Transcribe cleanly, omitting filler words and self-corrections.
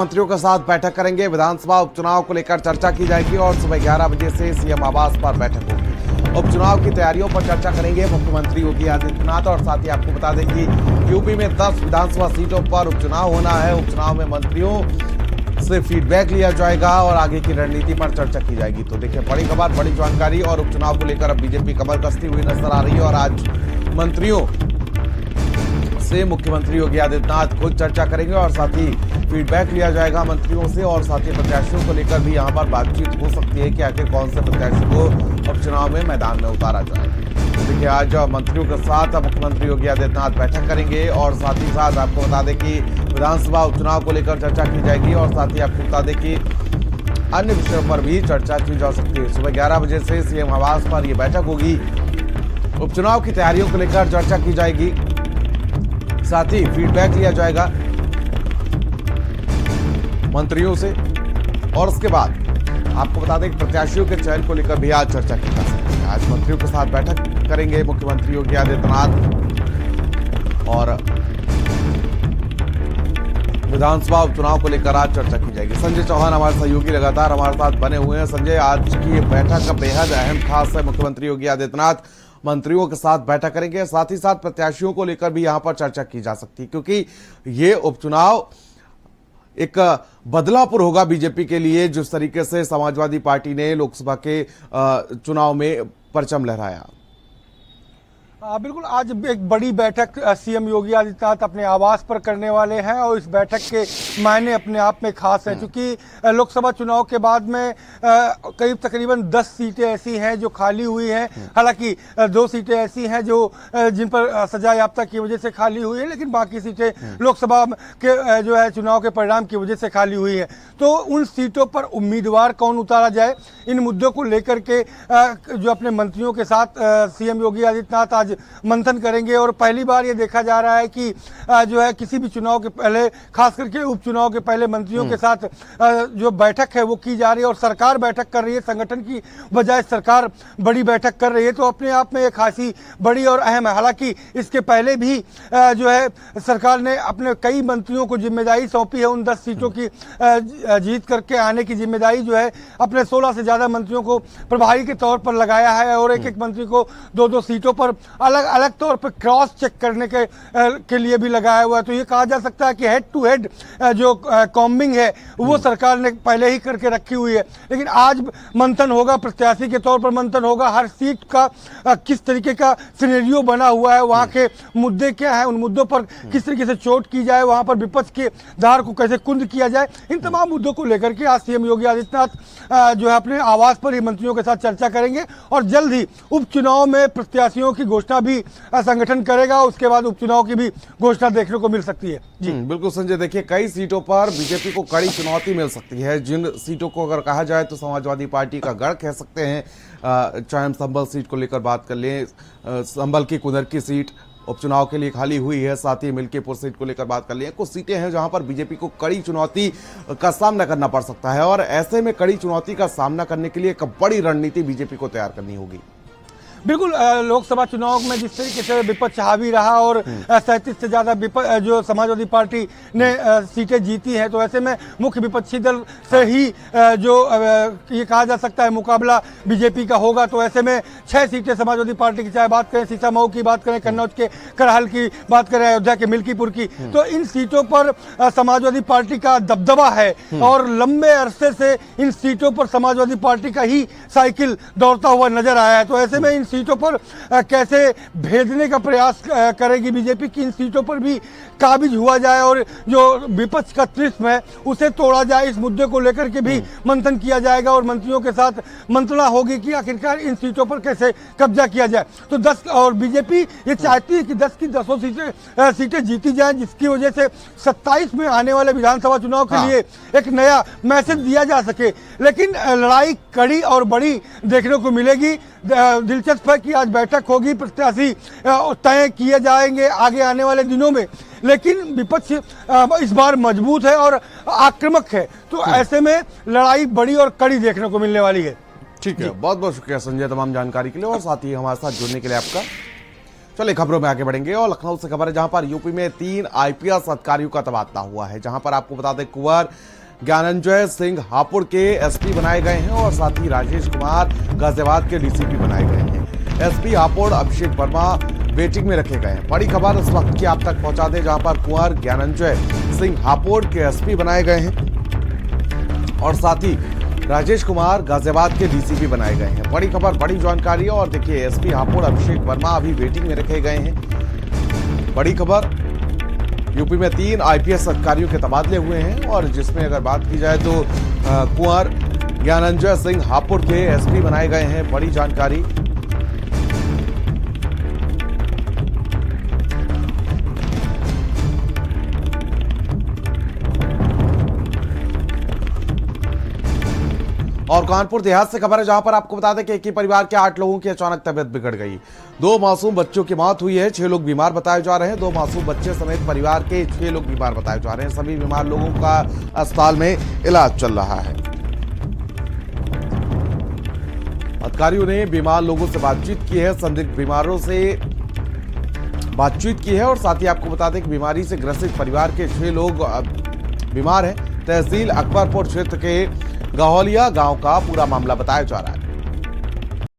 मंत्रियों के साथ बैठक करेंगे। विधानसभा उपचुनाव को लेकर चर्चा की जाएगी और सुबह 11 बजे से सीएम आवास पर बैठक होगी। उपचुनाव की तैयारियों पर चर्चा करेंगे मुख्यमंत्री योगी आदित्यनाथ। और साथ ही आपको बता दें कि यूपी में 10 विधानसभा सीटों पर उपचुनाव होना है। उपचुनाव में मंत्रियों से फीडबैक लिया जाएगा और आगे की रणनीति पर चर्चा की जाएगी। तो देखिए, बड़ी खबर, बड़ी जानकारी। और उपचुनाव को लेकर अब बीजेपी कमर कसती हुई नजर आ रही है और आज मंत्रियों से मुख्यमंत्री योगी आदित्यनाथ खुद चर्चा करेंगे और साथ ही फीडबैक लिया जाएगा मंत्रियों से। और साथ ही प्रत्याशियों को लेकर भी यहां पर बातचीत हो सकती है कि आखिर कौन से प्रत्याशी को उपचुनाव में मैदान में उतारा जाए। देखिए, आज मंत्रियों के साथ मुख्यमंत्री योगी आदित्यनाथ बैठक करेंगे और साथ ही साथ आपको बता दें कि विधानसभा उपचुनाव को लेकर चर्चा की जाएगी। और साथ ही आपको बता दें कि अन्य विषयों पर भी चर्चा की जा सकती है। सुबह 11 बजे से सीएम आवास पर यह बैठक होगी। उपचुनाव की तैयारियों को लेकर चर्चा की जाएगी, साथ ही फीडबैक लिया जाएगा मंत्रियों से। और उसके बाद आपको बता दें कि प्रत्याशियों के चयन को लेकर भी आज चर्चा की जा सकती है। आज मंत्रियों के साथ बैठक करेंगे मुख्यमंत्री योगी आदित्यनाथ और विधानसभा उपचुनाव को लेकर आज चर्चा की जाएगी। संजय चौहान हमारे सहयोगी लगातार हमारे साथ बने हुए हैं। संजय, आज की बैठक बेहद अहम खास है। मुख्यमंत्री योगी आदित्यनाथ मंत्रियों के साथ बैठक करेंगे, साथ ही साथ प्रत्याशियों को लेकर भी यहां पर चर्चा की जा सकती है, क्योंकि ये उपचुनाव एक बदलापुर होगा बीजेपी के लिए। जिस तरीके से समाजवादी पार्टी ने लोकसभा के चुनाव में परचम लहराया। बिल्कुल, आज एक बड़ी बैठक सीएम योगी आदित्यनाथ अपने आवास पर करने वाले हैं और इस बैठक के मायने अपने आप में खास है, क्योंकि लोकसभा चुनाव के बाद में करीब तकरीबन 10 सीटें ऐसी हैं जो खाली हुई हैं। हालांकि 2 सीटें ऐसी हैं जो जिन पर सजा याफ्ता की वजह से खाली हुई है, लेकिन बाकी सीटें लोकसभा के जो है चुनाव के परिणाम की वजह से खाली हुई है। तो उन सीटों पर उम्मीदवार कौन उतारा जाए, इन मुद्दों को लेकर के जो अपने मंत्रियों के साथ सीएम योगी आदित्यनाथ आज मंथन करेंगे। और पहली बार ये देखा जा रहा है कि जो है किसी भी चुनाव के पहले, खास करके उपचुनाव के पहले मंत्रियों के साथ जो बैठक है वो की जा रही है। और सरकार बैठक कर रही है, संगठन की बजाय सरकार बड़ी बैठक कर रही है। तो अपने आप में एक खासी बड़ी और अहम है। हालांकि इसके पहले भी जो है सरकार ने अपने कई मंत्रियों को जिम्मेदारी सौंपी है। उन 10 सीटों की जीत करके आने की जिम्मेदारी जो है अपने 16 से ज्यादा मंत्रियों को प्रभारी के तौर पर लगाया है और एक एक मंत्री को 2-2 सीटों पर अलग अलग तौर पर क्रॉस चेक करने के लिए भी लगाया हुआ है। तो ये कहा जा सकता है कि हेड टू हेड जो कॉम्बिंग है वो सरकार ने पहले ही करके रखी हुई है। लेकिन आज मंथन होगा, प्रत्याशी के तौर पर मंथन होगा। हर सीट का किस तरीके का सिनेरियो बना हुआ है, वहाँ के मुद्दे क्या है, उन मुद्दों पर किस तरीके से चोट की जाए, वहाँ पर विपक्ष के धार को कैसे कुंद किया जाए, इन तमाम मुद्दों को लेकर के आज सीएम योगी आदित्यनाथ जो है अपने आवास पर ही मंत्रियों के साथ चर्चा करेंगे। और जल्द ही उपचुनाव में प्रत्याशियों की घोषणा भी संगठन करेगा। उसके बाद उपचुनाव की भी घोषणा देखने को मिल सकती है। जी बिल्कुल संजय, देखिए, कई सीटों पर बीजेपी को कड़ी चुनौती मिल सकती है। जिन सीटों को अगर कहा जाए तो समाजवादी पार्टी का गढ़ कह सकते हैं। चाहे हम संभल सीट को लेकर बात कर लें, संभल की कुदर की सीट उपचुनाव के लिए खाली हुई है। साथ ही मिल्कीपुर सीट को लेकर बात कर लें, कुछ सीटें हैं जहां पर बीजेपी को कड़ी चुनौती का सामना करना पड़ सकता है। और ऐसे में कड़ी चुनौती का सामना करने के लिए एक बड़ी रणनीति बीजेपी को तैयार करनी होगी। बिल्कुल, लोकसभा चुनाव में जिस तरीके से विपक्ष हावी रहा और 37 से ज्यादा जो समाजवादी पार्टी ने सीटें जीती हैं, तो ऐसे में मुख्य विपक्षी दल से ही जो ये कहा जा सकता है मुकाबला बीजेपी का होगा। तो ऐसे में 6 सीटें समाजवादी पार्टी की, चाहे बात करें सीसामऊ की, बात करें कन्नौज के करहल की, बात करें अयोध्या के मिल्कीपुर की, तो इन सीटों पर समाजवादी पार्टी का दबदबा है और लंबे अरसे से इन सीटों पर समाजवादी पार्टी का ही साइकिल दौड़ता हुआ नजर आया है। तो ऐसे में इन सीटों पर कैसे भेजने का प्रयास करेगी बीजेपी कि इन सीटों पर भी काबिज हुआ जाए और जो विपक्ष का त्रिस्म है उसे तोड़ा जाए। इस मुद्दे को लेकर के भी मंथन किया जाएगा और मंत्रियों के साथ मंत्रणा होगी कि आखिरकार इन सीटों पर कैसे कब्जा किया जाए। तो 10 और बीजेपी ये चाहती है कि 10 की 10 सीटें जीती जाएं, जिसकी वजह से 27 में आने वाले विधानसभा चुनाव के लिए एक नया मैसेज दिया जा सके। लेकिन लड़ाई कड़ी और बड़ी देखने को मिलेगी। दिलचस्प है कि आज बैठक होगी, प्रत्याशी तय किए जाएंगे आगे आने वाले दिनों में। लेकिन विपक्ष इस बार मजबूत है और आक्रामक है। तो ऐसे में लड़ाई बड़ी और कड़ी देखने को मिलने वाली है। ठीक है, बहुत बहुत शुक्रिया संजय तमाम जानकारी के लिए और साथ ही हमारे साथ जुड़ने के लिए आपका। चलिए खबरों में आगे बढ़ेंगे और लखनऊ से खबर है जहां पर यूपी में 3 आईपीएस अधिकारियों का तबादला हुआ है। जहां पर आपको बता दें कुंवर ज्ञानंजय सिंह हापुड़ के एसपी बनाए गए हैं और साथ ही राजेश कुमार गाजियाबाद के डीसीपी बनाए गए हैं। एसपी हापुड़ अभिषेक वर्मा वेटिंग में रखे गए हैं। बड़ी खबर इस वक्त की आप तक पहुंचा दें जहां पर कुंवर ज्ञानंजय सिंह हापुड़ के एसपी बनाए गए हैं और साथ ही राजेश कुमार गाजियाबाद के डीसीपी बनाए गए हैं। बड़ी खबर, बड़ी जानकारी। और देखिए एसपी हापुड़ अभिषेक वर्मा अभी वेटिंग में रखे गए हैं। बड़ी खबर, यूपी में 3 आईपीएस अधिकारियों के तबादले हुए हैं और जिसमें अगर बात की जाए तो कुंवर ज्ञानंजय सिंह हापुड़ के एसपी बनाए गए हैं। बड़ी जानकारी। और कानपुर देहात से खबर है जहां पर आपको बता दें कि एक ही परिवार के 8 लोगों की अचानक तबीयत बिगड़ गई। 2 मासूम बच्चों की मौत हुई है। 6 लोग बीमार बताए जा रहे हैं। 2 मासूम बच्चे समेत परिवार के 6 लोग बीमार बताए जा रहे हैं। सभी बीमार लोगों का अस्पताल में इलाज चल रहा है। अधिकारियों ने बीमार लोगों से बातचीत की है, संदिग्ध बीमारों से बातचीत की है और साथ ही आपको बता दें कि बीमारी से ग्रसित परिवार के 6 लोग बीमार हैं। तहसील अकबरपुर क्षेत्र के गहौलिया गांव का पूरा मामला बताया जा रहा है।